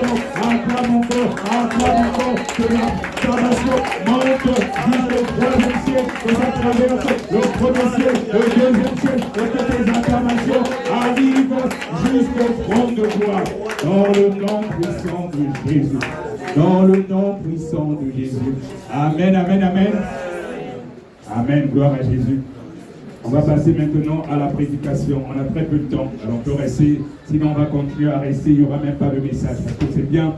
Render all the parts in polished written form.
acclame encore, que l'acclamation monte jusqu'au 3e ciel, que ça traverse le 1er ciel, le 2e ciel, et que tes acclamations arrivent jusqu'au trône de gloire. Dans le nom puissant de Jésus. Dans le nom puissant de Jésus. Amen, amen, amen. Amen, gloire à Jésus. On va passer maintenant à la prédication. On a très peu de temps, alors on peut rester. Sinon, on va continuer à rester. Il n'y aura même pas de message. Parce que c'est bien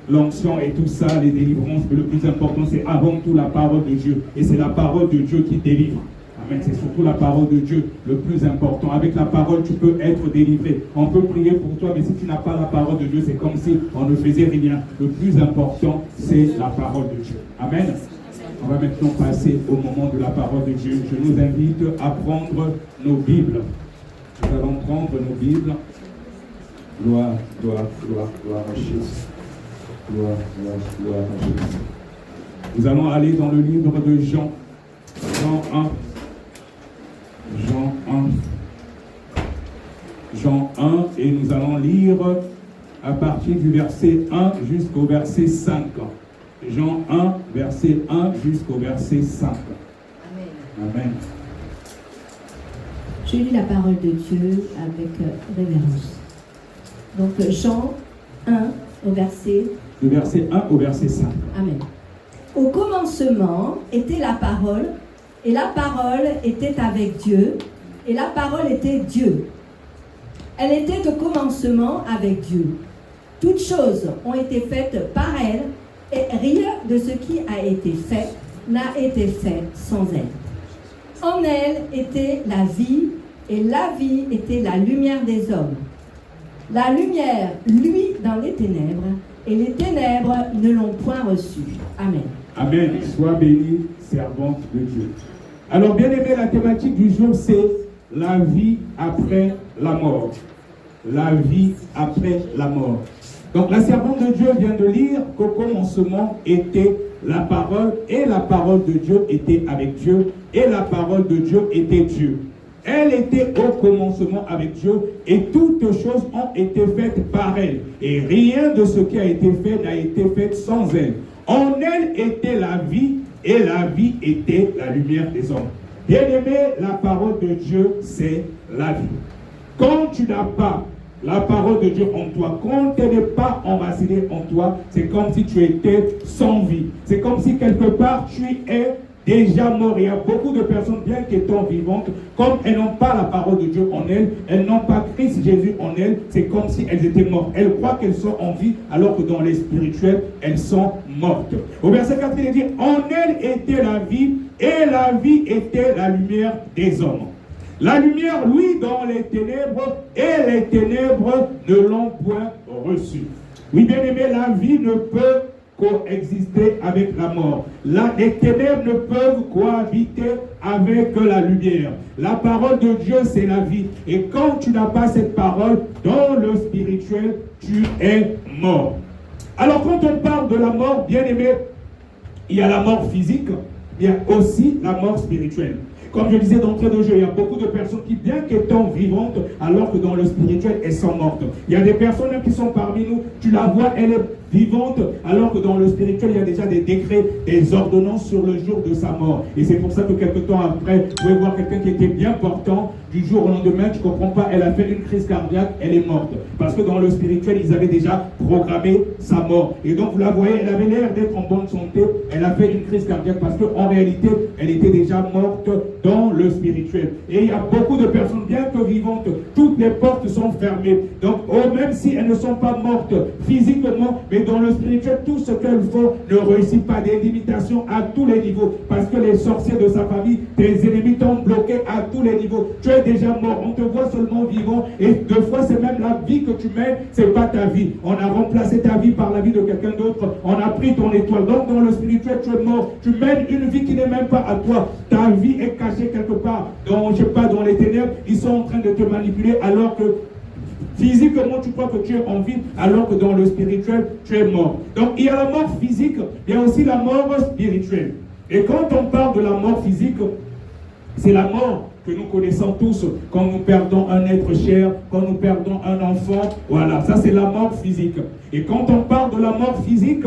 l'onction et tout ça, les délivrances. Mais le plus important, c'est avant tout la parole de Dieu. Et c'est la parole de Dieu qui délivre. Amen. C'est surtout la parole de Dieu le plus important. Avec la parole, tu peux être délivré. On peut prier pour toi, mais si tu n'as pas la parole de Dieu, c'est comme si on ne faisait rien. Le plus important, c'est la parole de Dieu. Amen. On va maintenant passer au moment de la parole de Dieu. Je nous invite à prendre nos Bibles. Nous allons prendre nos Bibles. Gloire, gloire, gloire, gloire à Jésus. Gloire, gloire, gloire à Jésus. Nous allons aller dans le livre de Jean. Jean 1. Jean 1. Jean 1. Et nous allons lire à partir du verset 1 jusqu'au verset 5. Jean 1, verset 1 jusqu'au verset 5. Amen. Amen. Je lis la parole de Dieu avec révérence. Donc Jean 1 au verset... Du verset 1 au verset 5. Amen. Au commencement était la parole, et la parole était avec Dieu, et la parole était Dieu. Elle était au commencement avec Dieu. Toutes choses ont été faites par elle, et rien de ce qui a été fait n'a été fait sans elle. En elle était la vie, et la vie était la lumière des hommes. La lumière luit dans les ténèbres, et les ténèbres ne l'ont point reçue. Amen. Amen. Sois bénie, servante de Dieu. Alors, bien aimé, la thématique du jour, c'est la vie après la mort. La vie après la mort. Donc la servante de Dieu vient de lire qu'au commencement était la parole, et la parole de Dieu était avec Dieu, et la parole de Dieu était Dieu. Elle était au commencement avec Dieu, et toutes choses ont été faites par elle. Et rien de ce qui a été fait n'a été fait sans elle. En elle était la vie, et la vie était la lumière des hommes. Bien-aimé, la parole de Dieu, c'est la vie. Quand tu n'as pas la parole de Dieu en toi, quand elle n'est pas enracinée en toi, c'est comme si tu étais sans vie. C'est comme si quelque part tu es déjà mort. Il y a beaucoup de personnes, bien qu'étant vivantes, comme elles n'ont pas la parole de Dieu en elles, elles n'ont pas Christ Jésus en elles, c'est comme si elles étaient mortes. Elles croient qu'elles sont en vie, alors que dans les spirituels, elles sont mortes. Au verset 4, il est dit, en elle était la vie, et la vie était la lumière des hommes. La lumière, lui, dans les ténèbres, et les ténèbres ne l'ont point reçue. Oui, bien aimé, la vie ne peut coexister avec la mort. Les ténèbres ne peuvent cohabiter avec la lumière. La parole de Dieu, c'est la vie. Et quand tu n'as pas cette parole, dans le spirituel, tu es mort. Alors, quand on parle de la mort, bien aimé, il y a la mort physique, il y a aussi la mort spirituelle. Comme je disais d'entrée de jeu, il y a beaucoup de personnes qui, bien qu'étant vivantes, alors que dans le spirituel, elles sont mortes. Il y a des personnes qui sont parmi nous, tu la vois, elle est vivante, alors que dans le spirituel, il y a déjà des décrets, des ordonnances sur le jour de sa mort. Et c'est pour ça que quelque temps après, vous pouvez voir quelqu'un qui était bien portant, du jour au lendemain, tu ne comprends pas, elle a fait une crise cardiaque, elle est morte. Parce que dans le spirituel, ils avaient déjà programmé sa mort. Et donc, vous la voyez, elle avait l'air d'être en bonne santé, elle a fait une crise cardiaque parce qu'en réalité, elle était déjà morte dans le spirituel. Et il y a beaucoup de personnes, bien que vivantes, toutes les portes sont fermées. Donc, même si elles ne sont pas mortes physiquement, mais dans le spirituel, tout ce qu'elles font ne réussit pas. Des limitations à tous les niveaux. Parce que les sorciers de sa famille, tes ennemis t'ont bloqué à tous les niveaux. Tu es déjà mort. On te voit seulement vivant. Et deux fois, c'est même la vie que tu mènes, c'est pas ta vie. On a remplacé ta vie par la vie de quelqu'un d'autre. On a pris ton étoile. Donc, dans le spirituel, tu es mort. Tu mènes une vie qui n'est même pas à toi. Ta vie est cachée quelque part. Dans, je sais pas, dans les ténèbres, ils sont en train de te manipuler alors que physiquement, tu crois que tu es en vie, alors que dans le spirituel, tu es mort. Donc, il y a la mort physique, il y a aussi la mort spirituelle. Et quand on parle de la mort physique, c'est la mort que nous connaissons tous quand nous perdons un être cher, quand nous perdons un enfant. Voilà, ça c'est la mort physique. Et quand on parle de la mort physique,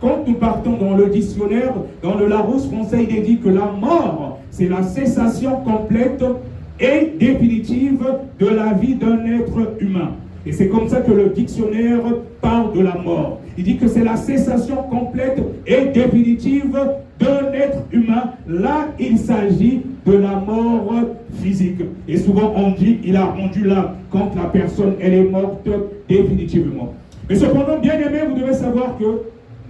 quand nous partons dans le dictionnaire, dans le Larousse français, il est dit que la mort, c'est la cessation complète et définitive de la vie d'un être humain. Et c'est comme ça que le dictionnaire parle de la mort. Il dit que c'est la cessation complète et définitive d'un être humain. Là, il s'agit de la mort physique. Et souvent, on dit, il a rendu l'âme quand la personne, elle est morte définitivement. Mais cependant, bien aimé, vous devez savoir que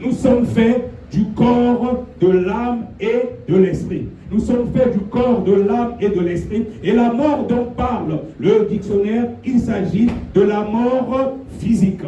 nous sommes faits du corps, de l'âme et de l'esprit. Nous sommes faits du corps, de l'âme et de l'esprit. Et la mort dont parle le dictionnaire, il s'agit de la mort physique.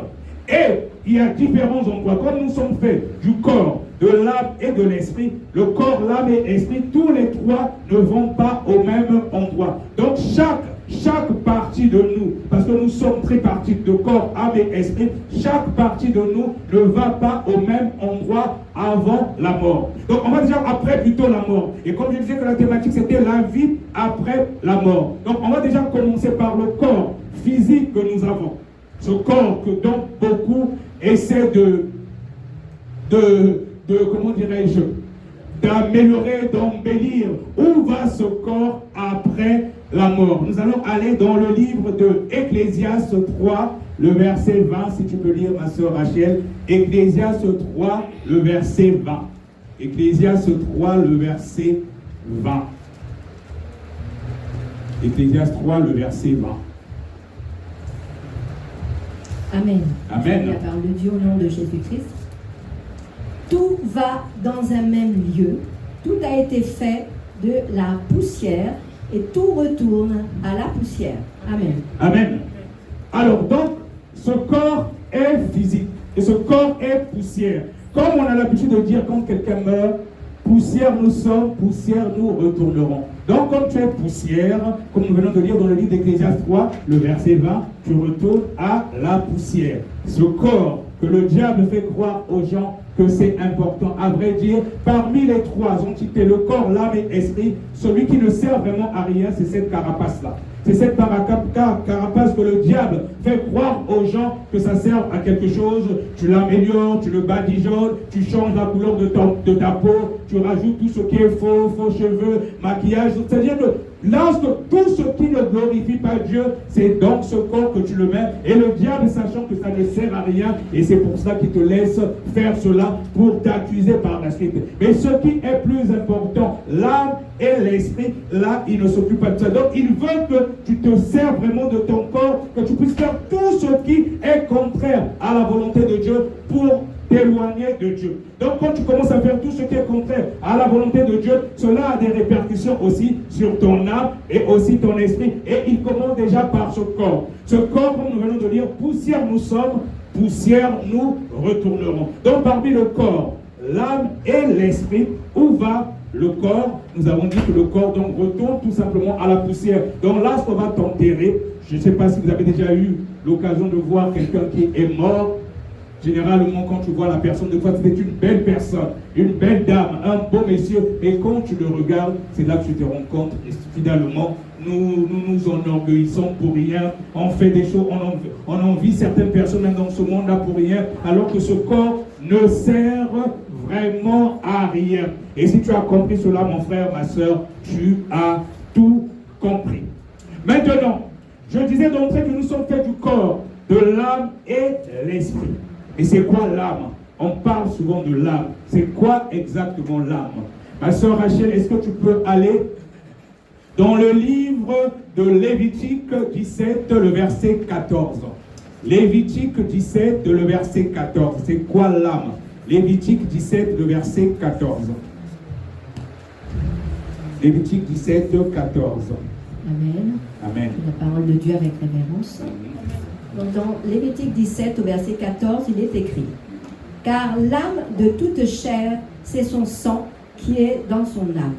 Et il y a différents endroits. Comme nous sommes faits du corps, de l'âme et de l'esprit, le corps, l'âme et l'esprit, tous les trois ne vont pas au même endroit. Donc chaque partie de nous, parce que nous sommes tripartites de corps, âme et esprit, chaque partie de nous ne va pas au même endroit avant la mort. Donc on va dire après plutôt la mort. Et comme je disais que la thématique c'était la vie après la mort. Donc on va déjà commencer par le corps physique que nous avons. Ce corps que donc beaucoup essaient comment dirais-je, d'améliorer, d'embellir. Où va ce corps après la mort? Nous allons aller dans le livre de Ecclésiaste 3, le verset 20, si tu peux lire ma sœur Rachel. Ecclésiaste 3, le verset 20. Ecclésiaste 3, le verset 20. Ecclésiaste 3, le verset 20. Amen. Amen. La parole de Dieu au nom de Jésus-Christ. Tout va dans un même lieu. Tout a été fait de la poussière et tout retourne à la poussière. Amen. Amen. Alors donc, ce corps est physique et ce corps est poussière. Comme on a l'habitude de dire quand quelqu'un meurt, poussière nous sommes, poussière nous retournerons. Donc comme tu es poussière, comme nous venons de lire dans le livre d'Ecclésiaste 3, le verset 20, tu retournes à la poussière. Ce corps que le diable fait croire aux gens que c'est important. À vrai dire, parmi les trois entités, le corps, l'âme et l'esprit, celui qui ne sert vraiment à rien, c'est cette carapace-là. C'est cette carapace que le diable fait croire aux gens que ça sert à quelque chose. Tu l'améliores, tu le badigeonnes, tu changes la couleur de ta peau, tu rajoutes tout ce qui est faux cheveux, maquillage. C'est-à-dire que lorsque tout ce qui ne glorifie pas Dieu, c'est dans ce corps que tu le mets. Et le diable, sachant que ça ne sert à rien, et c'est pour ça qu'il te laisse faire cela pour t'accuser par la suite. Mais ce qui est plus important, l'âme et l'esprit, là, il ne s'occupe pas de ça. Donc, il veut que tu te sers vraiment de ton corps, que tu puisses faire tout ce qui est contraire à la volonté de Dieu pour t'éloigner de Dieu. Donc quand tu commences à faire tout ce qui est contraire à la volonté de Dieu, cela a des répercussions aussi sur ton âme et aussi ton esprit. Et il commence déjà par ce corps. Ce corps, comme nous venons de dire, poussière nous sommes, poussière nous retournerons. Donc parmi le corps, l'âme et l'esprit, où va le corps? Nous avons dit que le corps donc retourne tout simplement à la poussière. Donc lorsqu'on va t'enterrer, je ne sais pas si vous avez déjà eu l'occasion de voir quelqu'un qui est mort. Généralement, quand tu vois la personne, de fois, c'était une belle personne, une belle dame, un beau monsieur. Et quand tu le regardes, c'est là que tu te rends compte. Et finalement, nous enorgueillissons pour rien. On fait des choses, on envie certaines personnes même dans ce monde-là pour rien. Alors que ce corps ne sert vraiment à rien. Et si tu as compris cela, mon frère, ma soeur, tu as tout compris. Maintenant, je disais d'entrée que nous sommes faits du corps, de l'âme et l'esprit. Et c'est quoi l'âme? On parle souvent de l'âme. C'est quoi exactement l'âme? Ma soeur Rachel, est-ce que tu peux aller dans le livre de Lévitique 17, le verset 14? Lévitique 17, le verset 14. C'est quoi l'âme? Lévitique 17, le verset 14. Lévitique 17, 14. Amen. Amen. La parole de Dieu avec révérence. Donc dans Lévitique 17 au verset 14, il est écrit: car l'âme de toute chair, c'est son sang qui est dans son âme.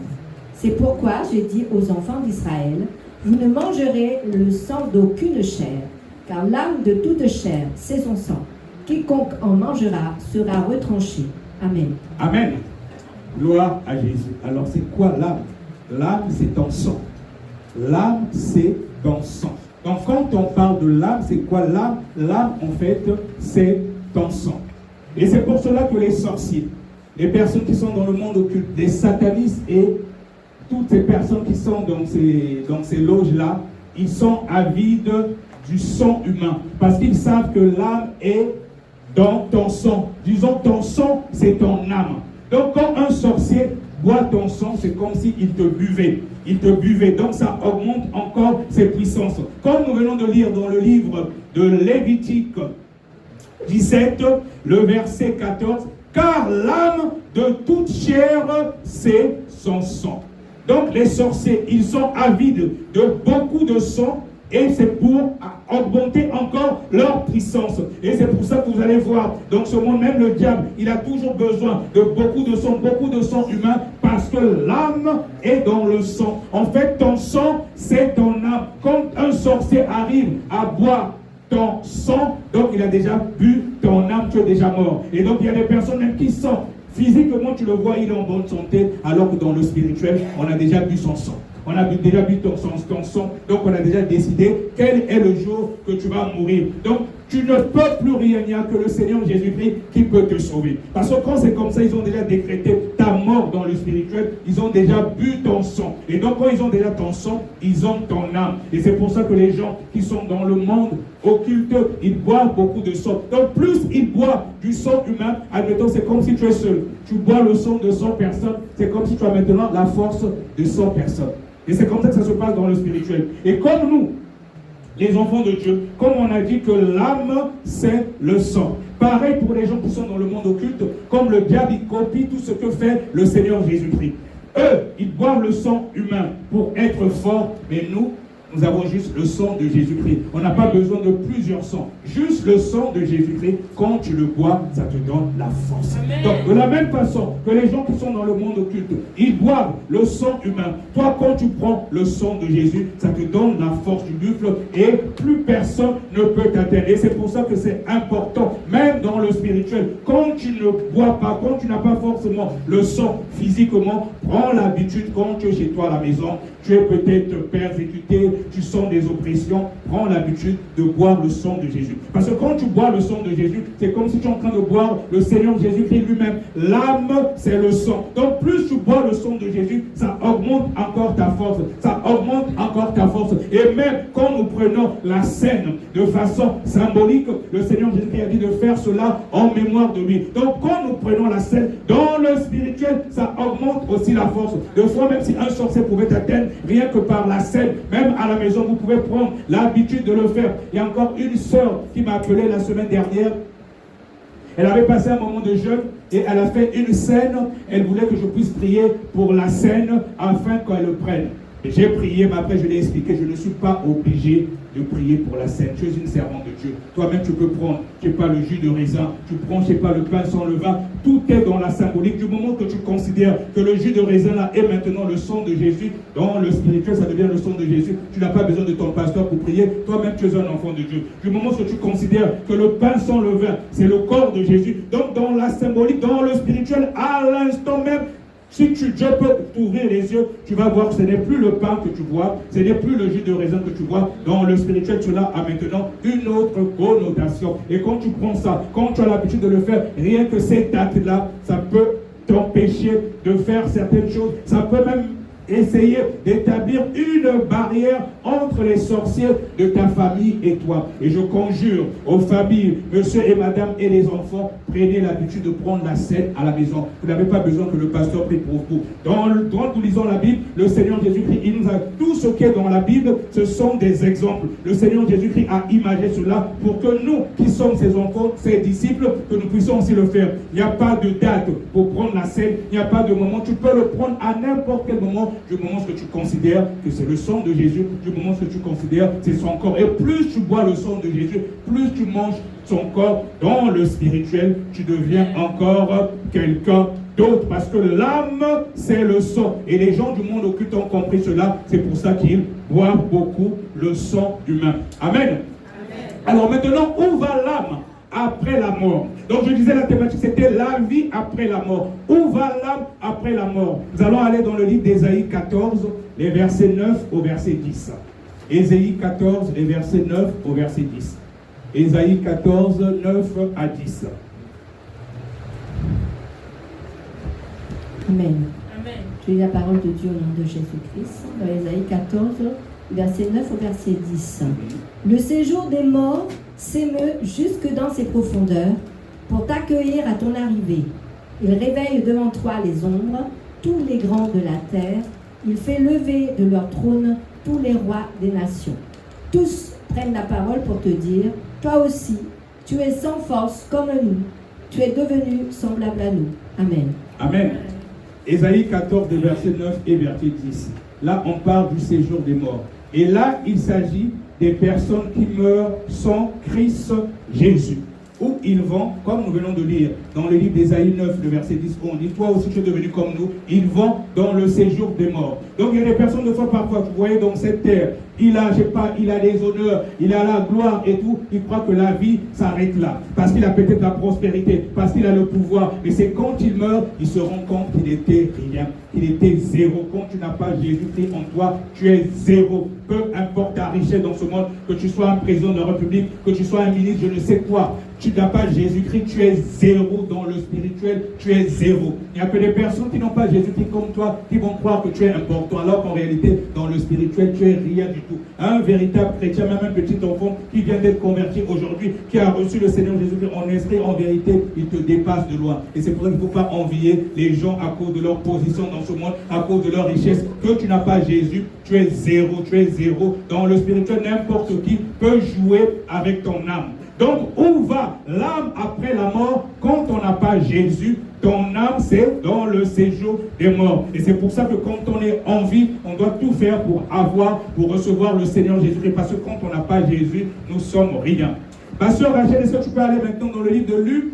C'est pourquoi j'ai dit aux enfants d'Israël: vous ne mangerez le sang d'aucune chair, car l'âme de toute chair, c'est son sang. Quiconque en mangera sera retranché. Amen. Amen. Gloire à Jésus. Alors c'est quoi l'âme? L'âme, c'est ton sang. L'âme, c'est ton sang. Donc quand on parle de l'âme, c'est quoi l'âme? L'âme, en fait, c'est ton sang. Et c'est pour cela que les sorciers, les personnes qui sont dans le monde occulte, les satanistes et toutes ces personnes qui sont dans ces loges-là, ils sont avides du sang humain. Parce qu'ils savent que l'âme est dans ton sang. Disons, ton sang, c'est ton âme. Donc quand un sorcier boit ton sang, c'est comme s'il te buvait. Il te buvait. Donc ça augmente encore ses puissances. Comme nous venons de lire dans le livre de Lévitique 17, le verset 14, car l'âme de toute chair, c'est son sang. Donc les sorciers, ils sont avides de beaucoup de sang et c'est pour augmenter encore leur puissance. Et c'est pour ça que vous allez voir, dans ce monde, même le diable, il a toujours besoin de beaucoup de sang humain parce que l'âme est dans le sang. En fait, ton sang, c'est ton âme. Quand un sorcier arrive à boire ton sang, donc il a déjà bu ton âme, tu es déjà mort. Et donc il y a des personnes même qui sont physiquement, tu le vois, il est en bonne santé, alors que dans le spirituel, on a déjà bu son sang. On a déjà bu ton sang, donc on a déjà décidé quel est le jour que tu vas mourir. Donc tu ne peux plus rien, il n'y a que le Seigneur Jésus-Christ qui peut te sauver. Parce que quand c'est comme ça, ils ont déjà décrété ta mort dans le spirituel, ils ont déjà bu ton sang. Et donc quand ils ont déjà ton sang, ils ont ton âme. Et c'est pour ça que les gens qui sont dans le monde occulte, ils boivent beaucoup de sang. Donc plus ils boivent du sang humain, admettons, c'est comme si tu es seul. Tu bois le sang de 100 personnes, c'est comme si tu as maintenant la force de 100 personnes. Et c'est comme ça que ça se passe dans le spirituel. Et comme nous, les enfants de Dieu, comme on a dit que l'âme, c'est le sang. Pareil pour les gens qui sont dans le monde occulte, comme le diable, il copie tout ce que fait le Seigneur Jésus-Christ. Eux, ils boivent le sang humain pour être forts, mais nous avons juste le sang de Jésus-Christ. On n'a pas besoin de plusieurs sangs. Juste le sang de Jésus-Christ, quand tu le bois, ça te donne la force. Amen. Donc, de la même façon que les gens qui sont dans le monde occulte, ils boivent le sang humain. Toi, quand tu prends le sang de Jésus, ça te donne la force du buffle et plus personne ne peut t'atteindre. Et c'est pour ça que c'est important, même dans le spirituel. Quand tu ne bois pas, quand tu n'as pas forcément le sang physiquement, prends l'habitude quand tu es chez toi à la maison, tu es peut-être persécuté, tu sens des oppressions, prends l'habitude de boire le sang de Jésus. Parce que quand tu bois le sang de Jésus, c'est comme si tu es en train de boire le Seigneur Jésus-Christ lui-même. L'âme, c'est le sang. Donc plus tu bois le sang de Jésus, ça augmente encore ta force. Ça augmente encore ta force. Et même quand nous prenons la scène de façon symbolique, le Seigneur Jésus-Christ a dit de faire cela en mémoire de lui. Donc quand nous prenons la scène dans le spirituel, ça augmente aussi la force. De fois, même si un sorcier pouvait t'atteindre, rien que par la scène, même à la maison, vous pouvez prendre l'habitude de le faire. Il y a encore une sœur qui m'a appelé la semaine dernière. Elle avait passé un moment de jeûne et elle a fait une scène. Elle voulait que je puisse prier pour la scène afin qu'elle le prenne. J'ai prié, mais après je l'ai expliqué, je ne suis pas obligé de prier pour la scène. Tu es une servante de Dieu. Toi-même, tu peux prendre, je ne sais pas, le jus de raisin, tu prends, je ne sais pas, le pain sans levain. Tout est dans la symbolique. Du moment que tu considères que le jus de raisin là est maintenant le sang de Jésus, dans le spirituel, ça devient le sang de Jésus. Tu n'as pas besoin de ton pasteur pour prier. Toi-même, tu es un enfant de Dieu. Du moment que tu considères que le pain sans levain, c'est le corps de Jésus, donc dans la symbolique, dans le spirituel, à l'instant même, si Dieu peut t'ouvrir les yeux, tu vas voir que ce n'est plus le pain que tu vois, ce n'est plus le jus de raisin que tu vois. Dans le spirituel, cela a maintenant une autre connotation. Et quand tu prends ça, quand tu as l'habitude de le faire, rien que cet acte-là, ça peut t'empêcher de faire certaines choses. Ça peut même essayer d'établir une barrière entre les sorciers de ta famille et toi. Et je conjure aux familles, monsieur et madame et les enfants, prenez l'habitude de prendre la scène à la maison. Vous n'avez pas besoin que le pasteur prie pour vous. Quand nous lisons la Bible, le Seigneur Jésus-Christ, il nous a tout ce qui est dans la Bible, ce sont des exemples. Le Seigneur Jésus-Christ a imagé cela pour que nous, qui sommes ses enfants, ses disciples, que nous puissions aussi le faire. Il n'y a pas de date pour prendre la scène, il n'y a pas de moment. Tu peux le prendre à n'importe quel moment, du moment que tu considères que c'est le sang de Jésus, du moment que tu considères que c'est son corps. Et plus tu bois le sang de Jésus, plus tu manges son corps dans le spirituel, tu deviens encore quelqu'un d'autre. Parce que l'âme, c'est le sang. Et les gens du monde occulte ont compris cela. C'est pour ça qu'ils boivent beaucoup le sang humain. Amen. Amen. Alors maintenant, où va l'âme? après la mort. Donc je disais la thématique, c'était la vie après la mort. Où va l'âme après la mort? Nous allons aller dans le livre d'Ésaïe 14, les versets 9 au verset 10. Ésaïe 14, les versets 9 au verset 10. Ésaïe 14, 9 à 10. Amen. Amen. Je lis la parole de Dieu au nom de Jésus-Christ. Dans Ésaïe 14, verset 9 au verset 10. Le séjour des morts s'émeut jusque dans ses profondeurs pour t'accueillir à ton arrivée. Il réveille devant toi les ombres, tous les grands de la terre. Il fait lever de leur trône tous les rois des nations. Tous prennent la parole pour te dire, toi aussi, tu es sans force comme nous. Tu es devenu semblable à nous. Amen. Amen. Ésaïe 14, verset 9 et verset 10. Là, on parle du séjour des morts. Et là, il s'agit des personnes qui meurent sans Christ Jésus. Où ils vont, comme nous venons de lire dans le livre d'Ésaïe 9, le verset 10, où on dit, toi aussi tu es devenu comme nous, ils vont dans le séjour des morts. Donc il y a des personnes, de fois parfois, vous voyez dans cette terre, il a des honneurs, il a la gloire et tout, il croit que la vie s'arrête là. Parce qu'il a peut-être la prospérité, parce qu'il a le pouvoir. Mais c'est quand il meurt, il se rend compte qu'il était rien, qu'il était zéro. Quand tu n'as pas Jésus-Christ en toi, tu es zéro. Peu importe ta richesse dans ce monde, que tu sois un président de la République, que tu sois un ministre, je ne sais quoi. Tu n'as pas Jésus-Christ, tu es zéro dans le spirituel, tu es zéro. Il n'y a que des personnes qui n'ont pas Jésus-Christ comme toi, qui vont croire que tu es important, alors qu'en réalité, dans le spirituel, tu es rien du tout. Un véritable chrétien, même un petit enfant qui vient d'être converti aujourd'hui, qui a reçu le Seigneur Jésus-Christ en esprit, en vérité, il te dépasse de loin. Et c'est pour ça qu'il ne faut pas envier les gens à cause de leur position dans ce monde, à cause de leur richesse. Que tu n'as pas Jésus, tu es zéro, tu es zéro. Dans le spirituel, n'importe qui peut jouer avec ton âme. Donc, où va l'âme après la mort quand on n'a pas Jésus? Ton âme, c'est dans le séjour des morts. Et c'est pour ça que quand on est en vie, on doit tout faire pour recevoir le Seigneur Jésus-Christ. Parce que quand on n'a pas Jésus, nous sommes rien. Ma soeur Rachel, est-ce que tu peux aller maintenant dans le livre de Luc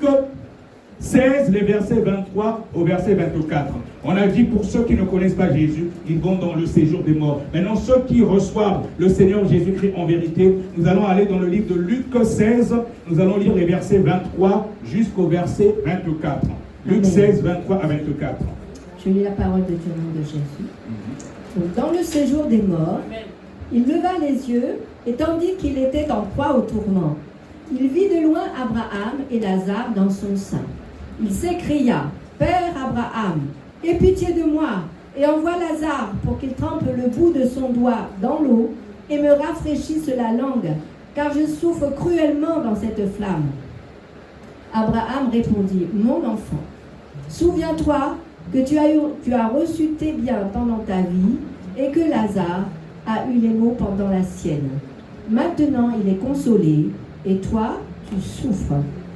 16, les versets 23 au verset 24. On a dit pour ceux qui ne connaissent pas Jésus, ils vont dans le séjour des morts. Maintenant, ceux qui reçoivent le Seigneur Jésus-Christ en vérité, nous allons aller dans le livre de Luc 16, nous allons lire les versets 23 jusqu'au verset 24. Luc 16, 23 à 24. Je lis la parole de Dieu au nom de Jésus. Donc, dans le séjour des morts, il leva les yeux et tandis qu'il était en proie au tourment, il vit de loin Abraham et Lazare dans son sein. Il s'écria, « Père Abraham, aie pitié de moi et envoie Lazare pour qu'il trempe le bout de son doigt dans l'eau et me rafraîchisse la langue, car je souffre cruellement dans cette flamme. » Abraham répondit, « Mon enfant, souviens-toi que tu as reçu tes biens pendant ta vie et que Lazare a eu les maux pendant la sienne. Maintenant, il est consolé et toi, tu souffres. »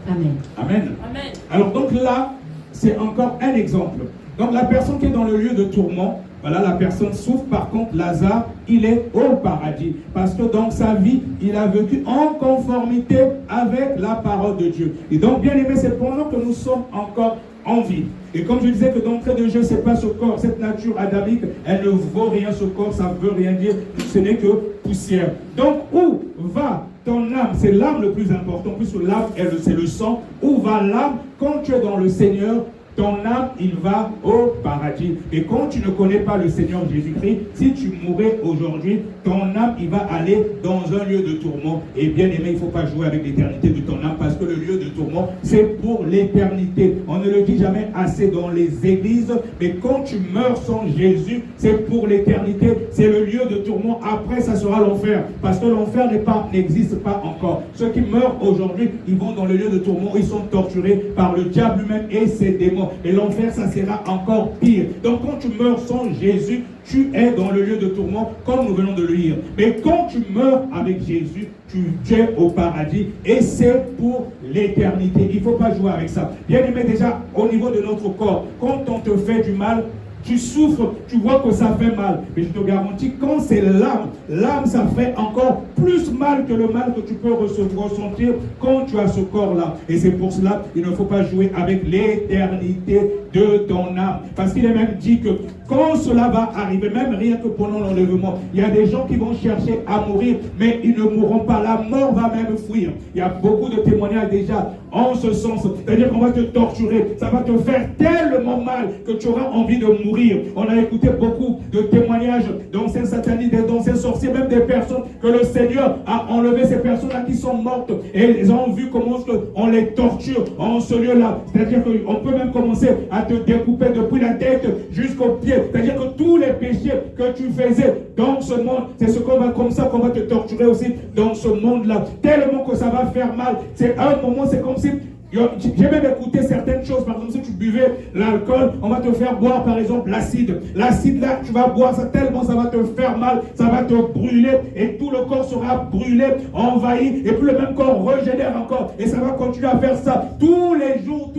Amen. Amen. Amen. Alors donc là, c'est encore un exemple. Donc la personne qui est dans le lieu de tourment, voilà, la personne souffre. Par contre, Lazare, il est au paradis. Parce que dans sa vie, il a vécu en conformité avec la parole de Dieu. Et donc, bien aimé, c'est pendant que nous sommes encore en vie. Et comme je disais que d'entrée de jeu, c'est pas ce corps, cette nature adamique, elle ne vaut rien, ce corps, ça ne veut rien dire, ce n'est que poussière. Donc, où va ton âme? C'est l'âme le plus important, puisque l'âme, c'est le sang. Où va l'âme? Quand tu es dans le Seigneur, ton âme, il va au paradis. Et quand tu ne connais pas le Seigneur Jésus-Christ, si tu mourais aujourd'hui, ton âme, il va aller dans un lieu de tourment. Et bien aimé, il ne faut pas jouer avec l'éternité de ton âme, parce que le lieu de tourment, c'est pour l'éternité. On ne le dit jamais assez dans les églises, mais quand tu meurs sans Jésus, c'est pour l'éternité. C'est le lieu de tourment. Après, ça sera l'enfer. Parce que l'enfer n'existe pas encore. Ceux qui meurent aujourd'hui, ils vont dans le lieu de tourment. Ils sont torturés par le diable lui-même et ses démons. Et l'enfer, ça sera encore pire. Donc quand tu meurs sans Jésus, tu es dans le lieu de tourment, comme nous venons de le lire. Mais quand tu meurs avec Jésus, tu es au paradis. Et c'est pour l'éternité. Il ne faut pas jouer avec ça. Bien aimé, déjà, au niveau de notre corps, quand on te fait du mal, tu souffres, tu vois que ça fait mal. Mais je te garantis, quand c'est l'âme, ça fait encore plus mal que le mal que tu peux ressentir quand tu as ce corps-là. Et c'est pour cela qu'il ne faut pas jouer avec l'éternité de ton âme. Parce qu'il est même dit que quand cela va arriver, même rien que pendant l'enlèvement, il y a des gens qui vont chercher à mourir, mais ils ne mourront pas. La mort va même fuir. Il y a beaucoup de témoignages déjà en ce sens. C'est-à-dire qu'on va te torturer. Ça va te faire tellement mal que tu auras envie de mourir. On a écouté beaucoup de témoignages d'anciens satanistes, d'anciens sorciers, même des personnes que le Seigneur a enlevé, ces personnes-là qui sont mortes. Et ils ont vu comment on les torture en ce lieu-là. C'est-à-dire qu'on peut même commencer à te découper depuis la tête jusqu'aux pieds. C'est-à-dire que tous les péchés que tu faisais dans ce monde, c'est comme ça qu'on va te torturer aussi dans ce monde-là. Tellement que ça va faire mal. C'est à un moment, c'est comme si... J'ai même écouté certaines choses. Par exemple, si tu buvais l'alcool, on va te faire boire par exemple l'acide. L'acide là, tu vas boire ça tellement ça va te faire mal, ça va te brûler et tout le corps sera brûlé, envahi et puis le même corps régénère encore. Et ça va continuer à faire ça tous les jours.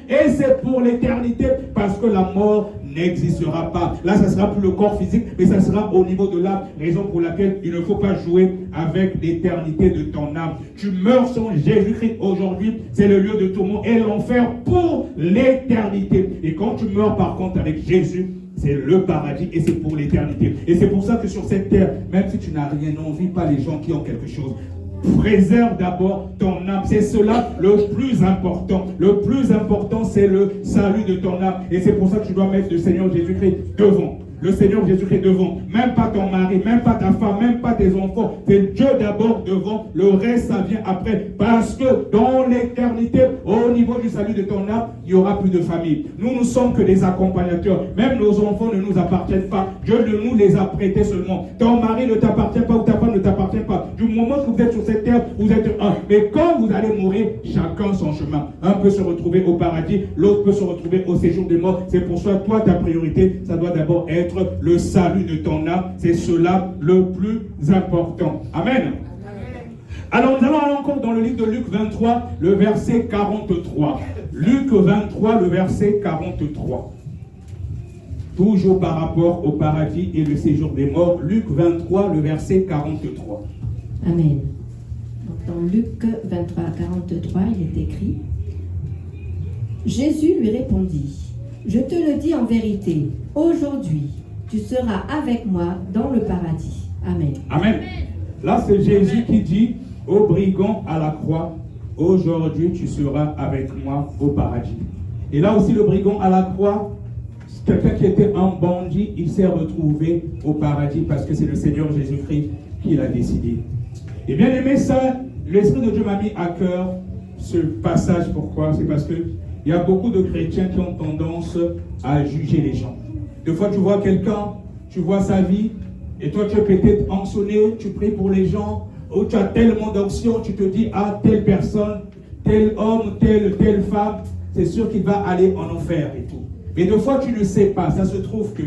Et c'est pour l'éternité parce que la mort n'existera pas. Là, ça sera plus le corps physique, mais ça sera au niveau de l'âme. Raison pour laquelle il ne faut pas jouer avec l'éternité de ton âme. Tu meurs sans Jésus-Christ aujourd'hui, c'est le lieu de tourment et l'enfer pour l'éternité. Et quand tu meurs par contre avec Jésus, c'est le paradis et c'est pour l'éternité. Et c'est pour ça que sur cette terre, même si tu n'as rien, n'envie pas les gens qui ont quelque chose. Préserve d'abord ton âme. C'est cela le plus important. Le plus important, c'est le salut de ton âme. Et c'est pour ça que tu dois mettre le Seigneur Jésus-Christ devant. Le Seigneur Jésus-Christ devant. Même pas ton mari, même pas ta femme, même pas tes enfants. C'est Dieu d'abord devant. Le reste, ça vient après. Parce que dans l'éternité, au niveau du salut de ton âme, il n'y aura plus de famille. Nous ne sommes que des accompagnateurs. Même nos enfants ne nous appartiennent pas. Dieu nous les a prêtés seulement. Ton mari ne t'appartient pas ou ta femme ne t'appartient pas. Du moment que vous êtes sur cette terre, vous êtes un. Mais quand vous allez mourir, chacun son chemin. Un peut se retrouver au paradis, l'autre peut se retrouver au séjour des morts. C'est pour ça que toi, ta priorité, ça doit d'abord être le salut de ton âme. C'est cela le plus important. Amen. Alors nous allons aller encore dans le livre de Luc 23, le verset 43. Luc 23, le verset 43. Toujours par rapport au paradis et le séjour des morts. Luc 23, le verset 43. Amen. Donc dans Luc 23, 43, il est écrit: Jésus lui répondit: Je te le dis en vérité, aujourd'hui, tu seras avec moi dans le paradis. Amen. Amen. Là, c'est Jésus qui dit au brigand à la croix: aujourd'hui, tu seras avec moi au paradis. Et là aussi, le brigand à la croix, quelqu'un qui était un bandit, il s'est retrouvé au paradis parce que c'est le Seigneur Jésus-Christ qui l'a décidé. Et bien aimé, ça, l'Esprit de Dieu m'a mis à cœur ce passage. Pourquoi? C'est parce que il y a beaucoup de chrétiens qui ont tendance à juger les gens. Des fois, tu vois quelqu'un, tu vois sa vie, et toi, tu es peut-être anxionné, tu pries pour les gens, ou tu as tellement d'onction, tu te dis, ah, telle personne, tel homme, telle femme, c'est sûr qu'il va aller en enfer et tout. Mais des fois, tu ne sais pas. Ça se trouve que,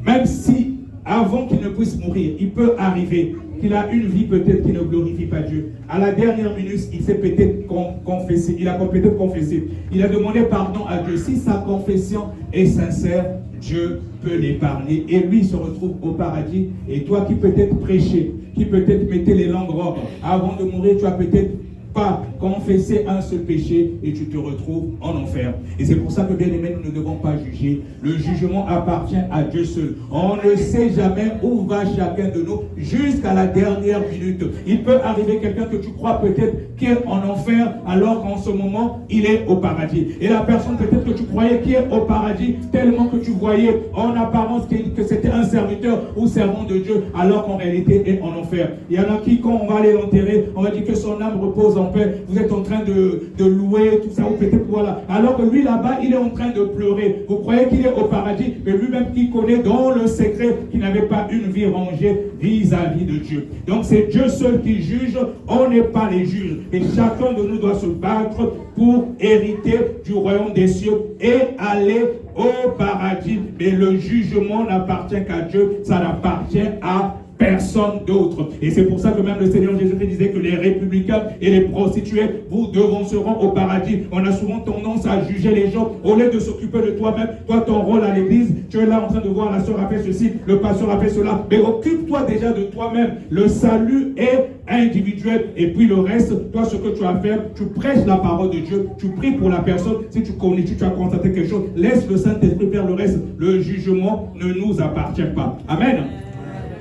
même si, avant qu'il ne puisse mourir, il peut arriver qu'il a une vie peut-être qui ne glorifie pas Dieu. À la dernière minute, il s'est peut-être confessé. Il a peut-être confessé. Il a demandé pardon à Dieu. Si sa confession est sincère, Dieu peut l'épargner. Et lui, il se retrouve au paradis. Et toi qui peut-être prêchais, qui peut-être mettais les langues robes, avant de mourir, tu as peut-être pas confesser un seul péché et tu te retrouves en enfer. Et c'est pour ça que, bien aimé, nous ne devons pas juger. Le jugement appartient à Dieu seul. On ne sait jamais où va chacun de nous jusqu'à la dernière minute. Il peut arriver quelqu'un que tu crois peut-être qui est en enfer alors qu'en ce moment il est au paradis. Et la personne peut-être que tu croyais qui est au paradis tellement que tu voyais en apparence que c'était un serviteur ou servant de Dieu alors qu'en réalité est en enfer. Il y en a qui, quand on va aller l'enterrer, on va dire que son âme repose en paix. Vous êtes en train de louer tout ça, ou peut-être voilà. Alors que lui là-bas, il est en train de pleurer. Vous croyez qu'il est au paradis, mais lui-même qui connaît dans le secret qu'il n'avait pas une vie rangée vis-à-vis de Dieu. Donc c'est Dieu seul qui juge, on n'est pas les juges. Et chacun de nous doit se battre pour hériter du royaume des cieux et aller au paradis. Mais le jugement n'appartient qu'à Dieu, ça n'appartient à personne d'autre. Et c'est pour ça que même le Seigneur Jésus-Christ disait que les républicains et les prostituées, vous devanceront au paradis. On a souvent tendance à juger les gens au lieu de s'occuper de toi-même. Toi, ton rôle à l'église, tu es là en train de voir la sœur a fait ceci, le pasteur a fait cela. Mais occupe-toi déjà de toi-même. Le salut est individuel. Et puis le reste, toi, ce que tu as à faire, tu prêches la parole de Dieu, tu pries pour la personne. Si tu connais, tu as constaté quelque chose, laisse le Saint-Esprit faire le reste. Le jugement ne nous appartient pas. Amen.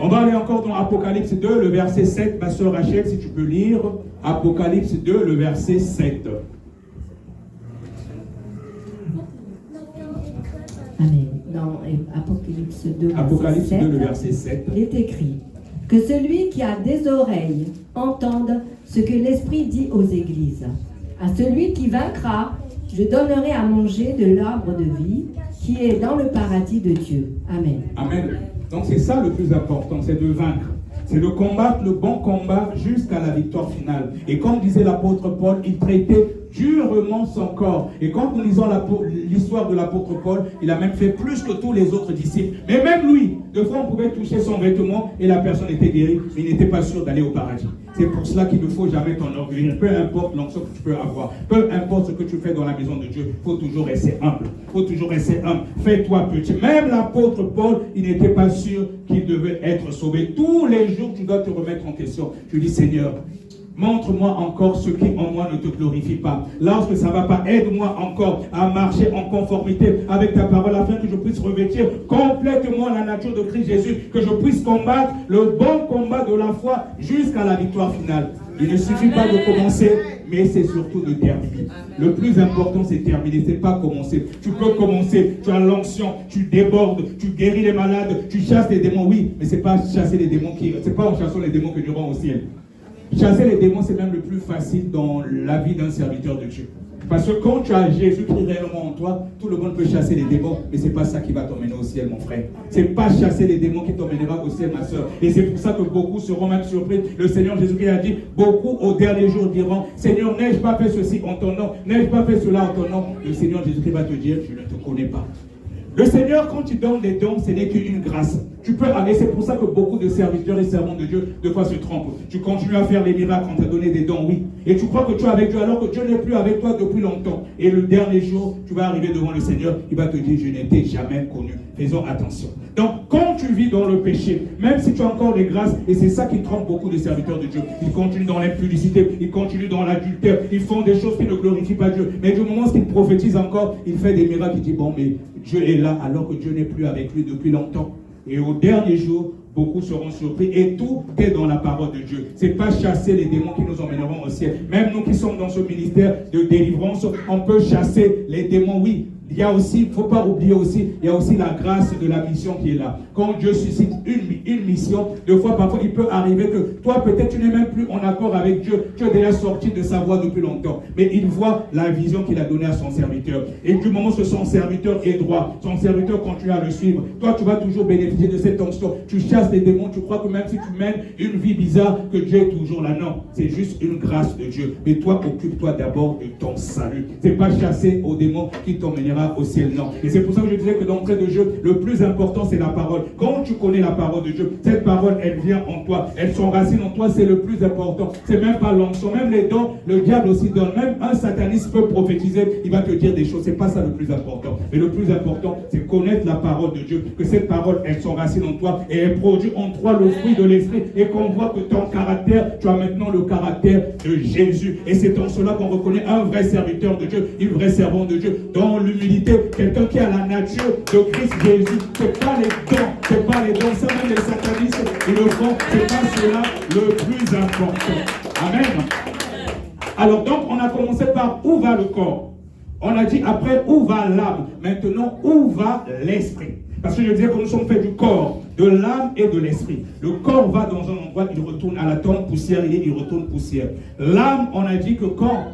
On va aller encore dans Apocalypse 2, le verset 7. Ma soeur Rachel, si tu peux lire Apocalypse 2, le verset 7. Amen. Dans Apocalypse 2, Apocalypse 2, le verset verset 7. il est écrit que celui qui a des oreilles entende ce que l'Esprit dit aux églises. À celui qui vaincra, je donnerai à manger de l'arbre de vie qui est dans le paradis de Dieu. Amen. Amen. Donc c'est ça le plus important, c'est de vaincre. C'est de combattre le bon combat jusqu'à la victoire finale. Et comme disait l'apôtre Paul, il traitait durement son corps. Et quand nous lisons l'histoire de l'apôtre Paul, il a même fait plus que tous les autres disciples. Mais même lui, de fois on pouvait toucher son vêtement et la personne était guérie, mais il n'était pas sûr d'aller au paradis. C'est pour cela qu'il ne faut jamais t'enorgueillir. Peu importe l'onction que tu peux avoir, peu importe ce que tu fais dans la maison de Dieu, il faut toujours rester humble. Il faut toujours rester humble. Fais-toi petit. Même l'apôtre Paul, il n'était pas sûr qu'il devait être sauvé. Tous les jours, tu dois te remettre en question. Tu dis, Seigneur, montre-moi encore ce qui en moi ne te glorifie pas. Lorsque ça ne va pas, aide-moi encore à marcher en conformité avec ta parole afin que je puisse revêtir complètement la nature de Christ Jésus, que je puisse combattre le bon combat de la foi jusqu'à la victoire finale. Il ne suffit pas de commencer, mais c'est surtout de terminer. Le plus important, c'est terminer, c'est pas commencer. Tu peux commencer, tu as l'onction, tu débordes, tu guéris les malades, tu chasses les démons, oui, mais c'est pas chasser les démons c'est pas en chassant les démons que nous irons au ciel. Chasser les démons, c'est même le plus facile dans la vie d'un serviteur de Dieu. Parce que quand tu as Jésus qui est réellement en toi, tout le monde peut chasser les démons, mais ce n'est pas ça qui va t'emmener au ciel, mon frère. Ce n'est pas chasser les démons qui t'emmènera au ciel, ma soeur. Et c'est pour ça que beaucoup seront même surpris. Le Seigneur Jésus-Christ a dit, beaucoup au dernier jour diront, Seigneur, n'ai-je pas fait ceci en ton nom? N'ai-je pas fait cela en ton nom? Le Seigneur Jésus-Christ va te dire, je ne te connais pas. Le Seigneur, quand il donne des dons, ce n'est qu'une grâce. Tu peux aller, c'est pour ça que beaucoup de serviteurs et servants de Dieu, de fois se trompent. Tu continues à faire les miracles, on t'a donné des dons, oui. Et tu crois que tu es avec Dieu alors que Dieu n'est plus avec toi depuis longtemps. Et le dernier jour, tu vas arriver devant le Seigneur, il va te dire, je n'ai t'ai jamais connu. Faisons attention. Donc, quand tu vis dans le péché, même si tu as encore des grâces, et c'est ça qui trompe beaucoup de serviteurs de Dieu, ils continuent dans l'impudicité, ils continuent dans l'adultère, ils font des choses qui ne glorifient pas Dieu. Mais du moment où ils prophétisent encore, il fait des miracles, il dit, bon, mais Dieu est là alors que Dieu n'est plus avec lui depuis longtemps. Et au dernier jour, beaucoup seront surpris. Et tout est dans la parole de Dieu. Ce n'est pas chasser les démons qui nous emmèneront au ciel. Même nous qui sommes dans ce ministère de délivrance, on peut chasser les démons, oui. Il y a aussi, il ne faut pas oublier aussi, il y a aussi la grâce de la mission qui est là. Quand Dieu suscite une mission, deux fois, parfois, il peut arriver que toi, peut-être, tu n'es même plus en accord avec Dieu. Tu es déjà sorti de sa voie depuis longtemps. Mais il voit la vision qu'il a donnée à son serviteur. Et du moment que son serviteur est droit, son serviteur continue à le suivre, toi, tu vas toujours bénéficier de cette onction. Tu chasses les démons, tu crois que même si tu mènes une vie bizarre, que Dieu est toujours là. Non, c'est juste une grâce de Dieu. Mais toi, occupe-toi d'abord de ton salut. Ce n'est pas chasser aux démons qui t'emmènera au ciel, non. Et c'est pour ça que je disais que d'entrée de jeu, le plus important, c'est la parole. Quand tu connais la parole de Dieu, cette parole, elle vient en toi. Elle s'enracine en toi, c'est le plus important. C'est même pas l'onction. Même les dons, le diable aussi donne. Même un sataniste peut prophétiser, il va te dire des choses. C'est pas ça le plus important. Mais le plus important, c'est connaître la parole de Dieu. Que cette parole, elle s'enracine en toi et elle produit en toi le fruit de l'esprit. Et qu'on voit que ton caractère, tu as maintenant le caractère de Jésus. Et c'est en cela qu'on reconnaît un vrai serviteur de Dieu, un vrai servant de Dieu, dans l'humilité. Quelqu'un qui a la nature de Christ Jésus. C'est pas les dons, c'est pas les dons. Ça même les satanistes, ils le font. C'est pas cela le plus important. Amen. Alors donc, on a commencé par où va le corps. On a dit après où va l'âme. Maintenant, où va l'esprit. Parce que je disais que nous sommes faits du corps, de l'âme et de l'esprit. Le corps va dans un endroit, il retourne à la tombe poussière, il retourne poussière. L'âme, on a dit que quand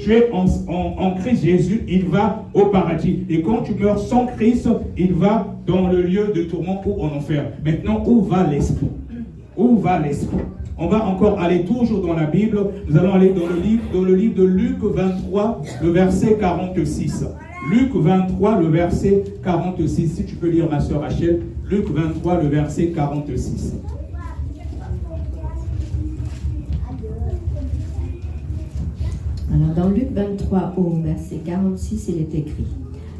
tu es en Christ Jésus, il va au paradis. Et quand tu meurs sans Christ, il va dans le lieu de tourment ou en enfer. Maintenant, où va l'esprit? Où va l'esprit? On va encore aller toujours dans la Bible. Nous allons aller dans le livre de Luc 23, le verset 46. Luc 23, le verset 46. Si tu peux lire, ma soeur Rachel. Luc 23, le verset 46. Alors dans Luc 23 au verset 46, il est écrit: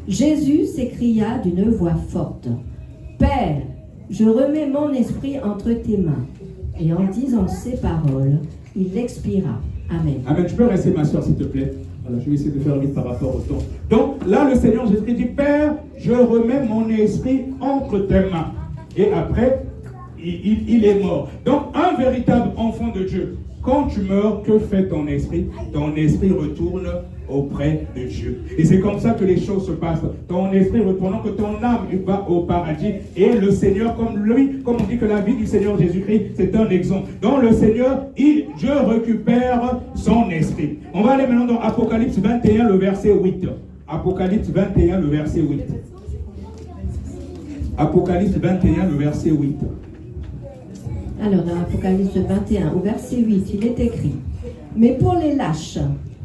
Jésus s'écria d'une voix forte: Père, je remets mon esprit entre tes mains. Et en disant ces paroles, il expira. Amen. Amen. Tu peux rester, ma soeur, s'il te plaît. Voilà, je vais essayer de faire vite par rapport au temps. Donc là, le Seigneur Jésus dit: Père, je remets mon esprit entre tes mains. Et après, il est mort. Donc, un véritable enfant de Dieu, quand tu meurs, que fait ton esprit? Ton esprit retourne auprès de Dieu. Et c'est comme ça que les choses se passent. Ton esprit retournant, que ton âme va au paradis. Et le Seigneur, comme on dit que la vie du Seigneur Jésus-Christ, c'est un exemple. Donc le Seigneur, Dieu récupère son esprit. On va aller maintenant dans Apocalypse 21, le verset 8. Apocalypse 21, le verset 8. Apocalypse 21, le verset 8. Alors, dans Apocalypse 21, au verset 8, il est écrit: mais pour les lâches,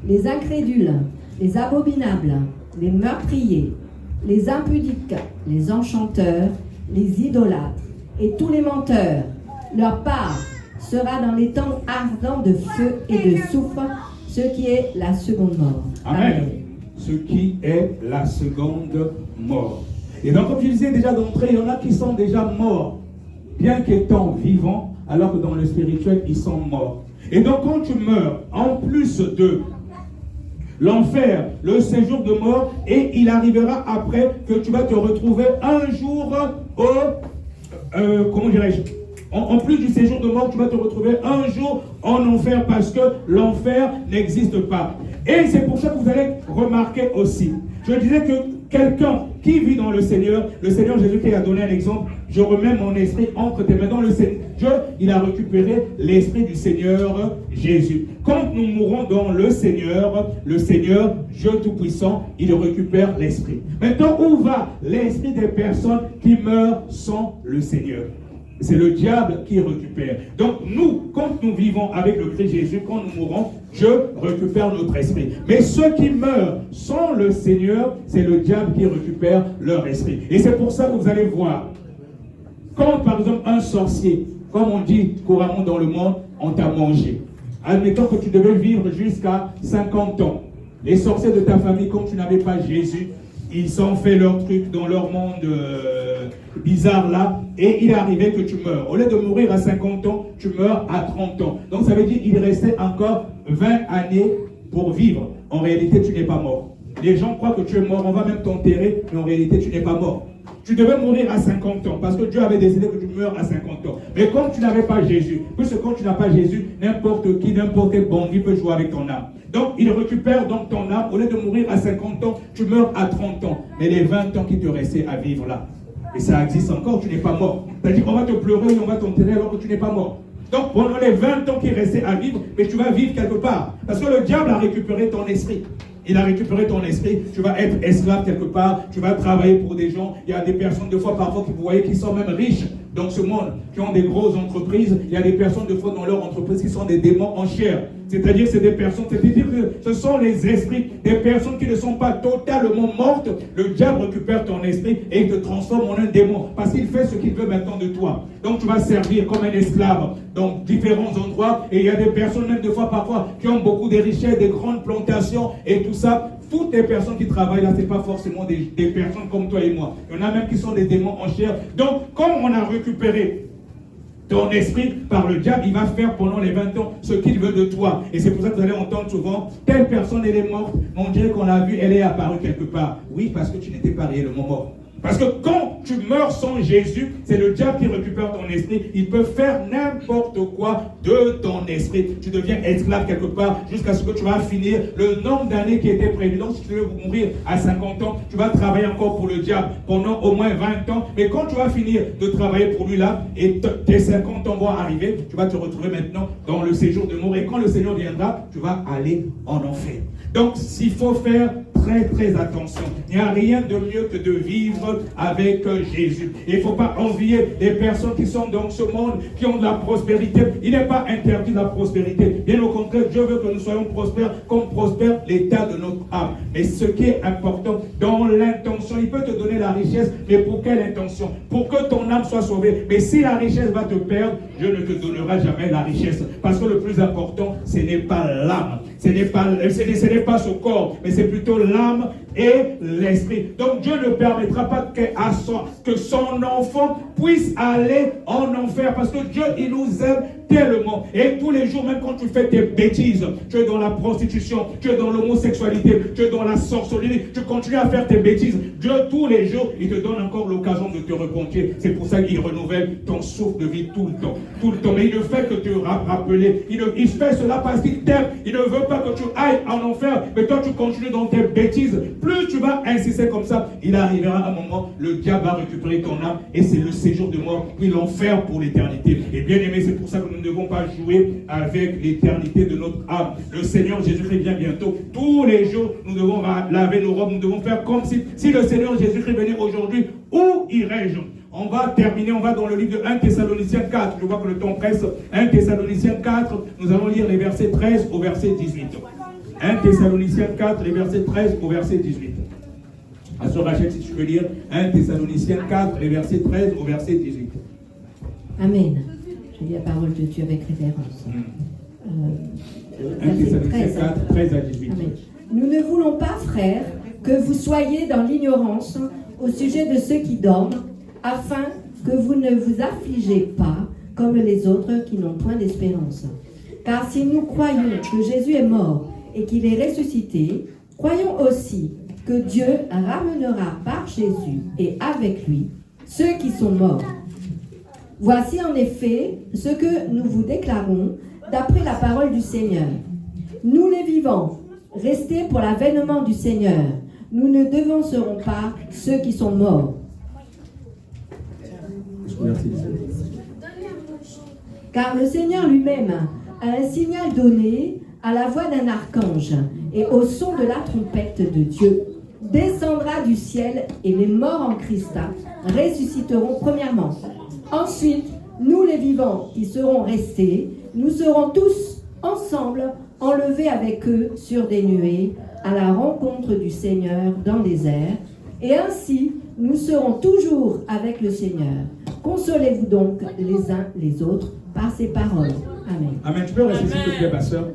les incrédules, les abominables, les meurtriers, les impudiques, les enchanteurs, les idolâtres et tous les menteurs, leur part sera dans les temps ardents de feu et de soufre, ce qui est la seconde mort. Amen. Ce qui est la seconde mort. Et donc, comme je disais déjà d'entrée, il y en a qui sont déjà morts, bien qu'étant vivants, alors que dans le spirituel, ils sont morts. Et donc, quand tu meurs, en plus de l'enfer, le séjour de mort, et il arrivera après que tu vas te retrouver un jour comment dirais-je, en plus du séjour de mort, tu vas te retrouver un jour en enfer, parce que l'enfer n'existe pas. Et c'est pour ça que vous allez remarquer aussi, je disais que quelqu'un qui vit dans le Seigneur Jésus-Christ a donné un exemple: je remets mon esprit entre tes mains. Dans le Seigneur, Dieu, il a récupéré l'esprit du Seigneur Jésus. Quand nous mourrons dans le Seigneur, Dieu Tout-Puissant, il récupère l'esprit. Maintenant, où va l'esprit des personnes qui meurent sans le Seigneur? C'est le diable qui récupère. Donc nous, quand nous vivons avec le Christ Jésus, quand nous mourons, Dieu récupère notre esprit. Mais ceux qui meurent sans le Seigneur, c'est le diable qui récupère leur esprit. Et c'est pour ça que vous allez voir, quand par exemple un sorcier, comme on dit couramment dans le monde, on t'a mangé. Admettons que tu devais vivre jusqu'à 50 ans. Les sorciers de ta famille, comme tu n'avais pas Jésus, ils ont fait leur truc dans leur monde bizarre là, et il est arrivé que tu meurs. Au lieu de mourir à 50 ans, tu meurs à 30 ans. Donc ça veut dire qu'il restait encore 20 années pour vivre. En réalité, tu n'es pas mort. Les gens croient que tu es mort, on va même t'enterrer, mais en réalité, tu n'es pas mort. Tu devais mourir à 50 ans, parce que Dieu avait décidé que tu meurs à 50 ans. Mais comme tu n'avais pas Jésus, puisque quand tu n'as pas Jésus, n'importe qui, n'importe quel bandit peut jouer avec ton âme. Donc, il récupère donc ton âme. Au lieu de mourir à 50 ans, tu meurs à 30 ans. Mais les 20 ans qui te restaient à vivre là, et ça existe encore, tu n'es pas mort. C'est-à-dire qu'on va te pleurer et on va t'enterrer alors que tu n'es pas mort. Donc, pendant les 20 ans qui restaient à vivre, mais tu vas vivre quelque part. Parce que le diable a récupéré ton esprit. Il a récupéré ton esprit, tu vas être esclave quelque part, tu vas travailler pour des gens. Il y a des personnes, des fois, parfois, que vous voyez qui sont même riches dans ce monde, qui ont des grosses entreprises. Il y a des personnes, des fois, dans leur entreprise qui sont des démons en chair. C'est-à-dire, c'est des personnes, c'est-à-dire que ce sont les esprits, des personnes qui ne sont pas totalement mortes. Le diable récupère ton esprit et il te transforme en un démon, parce qu'il fait ce qu'il veut maintenant de toi. Donc, tu vas servir comme un esclave dans différents endroits. Et il y a des personnes, même des fois, parfois, qui ont beaucoup de richesses, des grandes plantations et tout ça. Toutes les personnes qui travaillent là, ce n'est pas forcément des personnes comme toi et moi. Il y en a même qui sont des démons en chair. Donc, comme on a récupéré ton esprit par le diable, il va faire pendant les 20 ans ce qu'il veut de toi. Et c'est pour ça que vous allez entendre souvent, telle personne, elle est morte, on dirait qu'on l'a vue, elle est apparue quelque part. Oui, parce que tu n'étais pas réellement mort. Parce que quand tu meurs sans Jésus, c'est le diable qui récupère ton esprit. Il peut faire n'importe quoi de ton esprit. Tu deviens esclave quelque part jusqu'à ce que tu vas finir le nombre d'années qui était prévu. Donc si tu veux mourir à 50 ans, tu vas travailler encore pour le diable pendant au moins 20 ans. Mais quand tu vas finir de travailler pour lui là, et tes 50 ans vont arriver, tu vas te retrouver maintenant dans le séjour de mort. Et quand le Seigneur viendra, tu vas aller en enfer. Donc s'il faut faire très attention. Il n'y a rien de mieux que de vivre avec Jésus. Il ne faut pas envier les personnes qui sont dans ce monde, qui ont de la prospérité. Il n'est pas interdit de la prospérité. Bien au contraire, Dieu veut que nous soyons prospères comme prospère l'état de notre âme. Mais ce qui est important, dans l'intention, il peut te donner la richesse, mais pour quelle intention? Pour que ton âme soit sauvée. Mais si la richesse va te perdre, Dieu ne te donnera jamais la richesse. Parce que le plus important, ce n'est pas l'âme. Ce n'est pas ce corps, mais c'est plutôt l'âme et l'esprit. Donc Dieu ne permettra pas que son enfant puisse aller en enfer, parce que Dieu, il nous aime tellement. Et tous les jours, même quand tu fais tes bêtises, tu es dans la prostitution, tu es dans l'homosexualité, tu es dans la sorcellerie, tu continues à faire tes bêtises. Dieu, tous les jours, il te donne encore l'occasion de te repentir. C'est pour ça qu'il renouvelle ton souffle de vie tout le temps. Tout le temps. Mais il ne fait que te rappeler. Il fait cela parce qu'il t'aime. Il ne veut pas que tu ailles en enfer. Mais toi, tu continues dans tes bêtises. Plus tu vas insister comme ça, il arrivera un moment, le diable va récupérer ton âme. Et c'est le séjour de mort, puis l'enfer pour l'éternité. Et bien aimé, c'est pour ça que nous ne devons pas jouer avec l'éternité de notre âme. Le Seigneur Jésus-Christ vient bientôt. Tous les jours, nous devons laver nos robes. Nous devons faire comme si le Seigneur Jésus-Christ venait aujourd'hui. Où irais-je? On va terminer, on va dans le livre de 1 Thessaloniciens 4. Je vois que le temps presse. 1 Thessaloniciens 4, nous allons lire les versets 13 au verset 18. 1 Thessaloniciens 4, les versets 13 au verset 18. À ce Rachel, si tu peux lire 1 Thessaloniciens 4, les versets 13 au verset 18. Amen. Je lis la parole de Dieu avec révérence. 1 Thessaloniciens 4, 13 à 18. Amen. Nous ne voulons pas, frères, que vous soyez dans l'ignorance au sujet de ceux qui dorment, afin que vous ne vous affligez pas comme les autres qui n'ont point d'espérance. Car si nous croyons que Jésus est mort et qu'il est ressuscité, croyons aussi que Dieu ramènera par Jésus et avec lui ceux qui sont morts. Voici en effet ce que nous vous déclarons d'après la parole du Seigneur. Nous les vivants, restés pour l'avènement du Seigneur, nous ne devancerons pas ceux qui sont morts. Car le Seigneur lui-même a un signal donné à la voix d'un archange et au son de la trompette de Dieu, descendra du ciel et les morts en Christ ressusciteront premièrement. Ensuite, nous les vivants qui serons restés, nous serons tous ensemble enlevés avec eux sur des nuées à la rencontre du Seigneur dans les airs, et ainsi nous serons toujours avec le Seigneur. Consolez-vous donc les uns les autres par ces paroles. Amen. Amen. Tu peux rester s'il te plaît, ma soeur.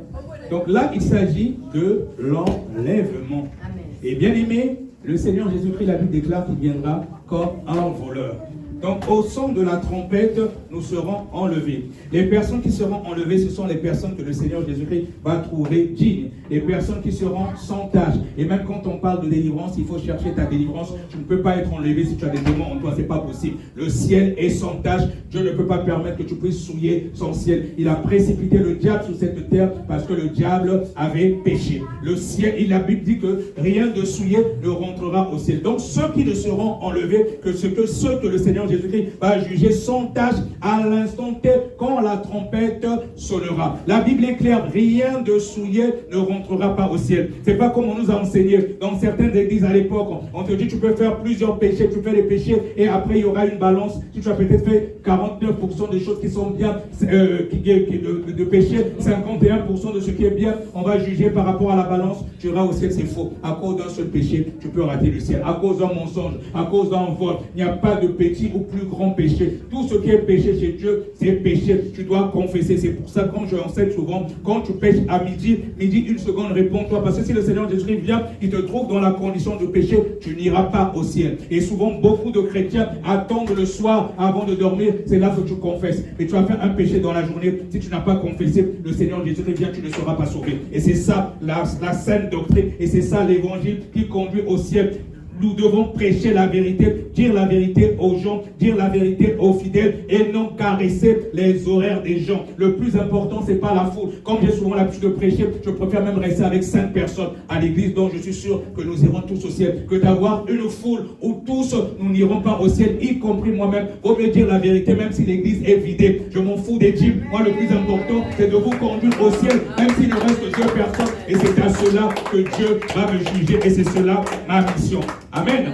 Donc là, il s'agit de l'enlèvement. Amen. Et bien aimé, le Seigneur Jésus-Christ, la Bible déclare qu'il viendra comme un voleur. Donc au son de la trompette, nous serons enlevés. Les personnes qui seront enlevées, ce sont les personnes que le Seigneur Jésus-Christ va trouver dignes. Les personnes qui seront sans tâche. Et même quand on parle de délivrance, il faut chercher ta délivrance. Tu ne peux pas être enlevé si tu as des démons en toi, c'est pas possible. Le ciel est sans tâche. Dieu ne peut pas permettre que tu puisses souiller son ciel. Il a précipité le diable sur cette terre parce que le diable avait péché. Le ciel, la Bible dit que rien de souillé ne rentrera au ciel. Donc ceux qui ne seront enlevés, que ceux que le Seigneur Jésus-Christ va juger sans tâche à l'instant T quand la trompette sonnera. La Bible est claire, rien de souillé ne rentrera pas au ciel. C'est pas comme on nous a enseigné dans certaines églises à l'époque. On te dit tu peux faire plusieurs péchés, tu fais les péchés et après il y aura une balance. Si tu as peut-être fait 49% des choses qui sont bien, de péché, 51% de ce qui est bien, on va juger par rapport à la balance. Tu iras au ciel, c'est faux. À cause d'un seul péché, tu peux rater le ciel. À cause d'un mensonge, à cause d'un vol, il n'y a pas de petit ou plus grand péché. Tout ce qui est péché chez Dieu, c'est péché. Tu dois confesser. C'est pour ça quand je enseigne souvent, quand tu pêches à midi, une seconde, réponds-toi. Parce que si le Seigneur Jésus vient, il te trouve dans la condition de péché, tu n'iras pas au ciel. Et souvent, beaucoup de chrétiens attendent le soir avant de dormir. C'est là que tu confesses. Mais tu as fait un péché dans la journée. Si tu n'as pas confessé, le Seigneur Jésus vient, tu ne seras pas sauvé. Et c'est ça la saine doctrine. Et c'est ça l'évangile qui conduit au ciel. Nous devons prêcher la vérité, dire la vérité aux gens, dire la vérité aux fidèles et non caresser les horaires des gens. Le plus important, c'est pas la foule. Comme j'ai souvent l'habitude de prêcher, je préfère même rester avec 5 personnes à l'église, donc je suis sûr que nous irons tous au ciel, que d'avoir une foule où tous nous n'irons pas au ciel, y compris moi-même. Vaut mieux dire la vérité, même si l'église est vidée. Je m'en fous des dîmes. Moi, le plus important, c'est de vous conduire au ciel, même s'il ne reste que 2 personnes. Et c'est à cela que Dieu va me juger. Et c'est cela ma mission. Amen. Amen.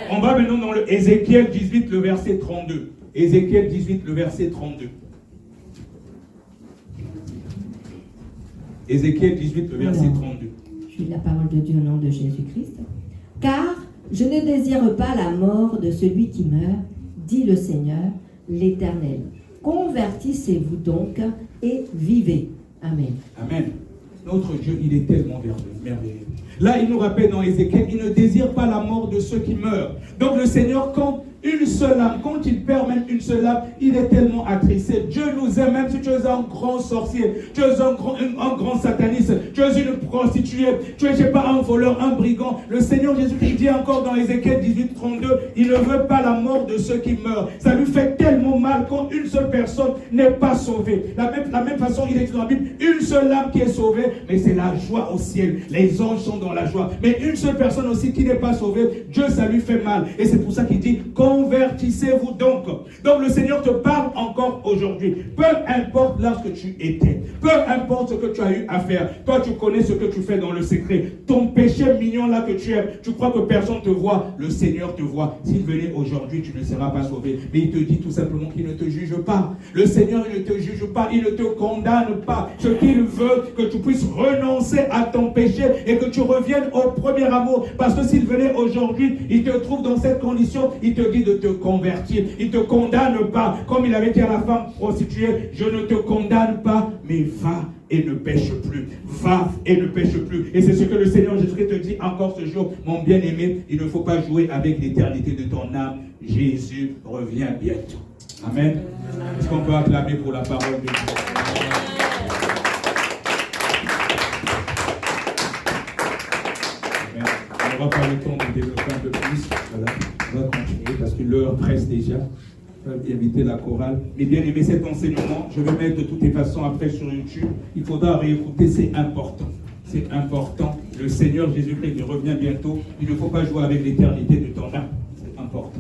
On va maintenant dans le Ézéchiel 18, le verset 32. Ézéchiel 18, le verset 32. Ézéchiel 18, le verset 32. Je lis la parole de Dieu au nom de Jésus-Christ. Car je ne désire pas la mort de celui qui meurt, dit le Seigneur, l'Éternel. Convertissez-vous donc et vivez. Amen. Amen. Notre Dieu, il est tellement merveilleux. Là, il nous rappelle dans Ézéchiel, il ne désire pas la mort de ceux qui meurent. Donc le Seigneur, quand une seule âme, quand il perd même une seule âme, il est tellement attristé. Dieu nous aime, même si tu es un grand sorcier, tu es un grand sataniste, tu es une prostituée, tu es, je sais pas, un voleur, un brigand. Le Seigneur Jésus-Christ dit encore dans Ézéchiel 18, 32, il ne veut pas la mort de ceux qui meurent. Ça lui fait tellement mal quand une seule personne n'est pas sauvée. La même façon, il est dans la Bible, une seule âme qui est sauvée, mais c'est la joie au ciel. Les anges sont dans la joie. Mais une seule personne aussi qui n'est pas sauvée, Dieu, ça lui fait mal. Et c'est pour ça qu'il dit, convertissez-vous donc. Donc le Seigneur te parle encore aujourd'hui. Peu importe là ce que tu étais, peu importe ce que tu as eu à faire, toi tu connais ce que tu fais dans le secret. Ton péché mignon là que tu aimes, tu crois que personne te voit, le Seigneur te voit. S'il venait aujourd'hui, tu ne seras pas sauvé. Mais il te dit tout simplement qu'il ne te juge pas. Le Seigneur, il ne te juge pas, il ne te condamne pas. Ce qu'il veut, que tu puisses renoncer à ton péché et que tu reviennes au premier amour. Parce que s'il venait aujourd'hui, il te trouve dans cette condition, il te dit de te convertir. Il ne te condamne pas. Comme il avait dit à la femme prostituée, je ne te condamne pas, mais va et ne pêche plus. Va et ne pêche plus. Et c'est ce que le Seigneur Jésus-Christ te dit encore ce jour. Mon bien-aimé, il ne faut pas jouer avec l'éternité de ton âme. Jésus revient bientôt. Amen. Est-ce qu'on peut acclamer pour la parole de Dieu? On n'aura pas le temps de développer un peu plus. Voilà. On va continuer parce que l'heure presse déjà. Je vais inviter la chorale. Mais bien aimé, cet enseignement, je vais mettre de toutes les façons après sur YouTube. Il faudra réécouter, c'est important. C'est important. Le Seigneur Jésus-Christ revient bientôt. Il ne faut pas jouer avec l'éternité de ton âme. C'est important.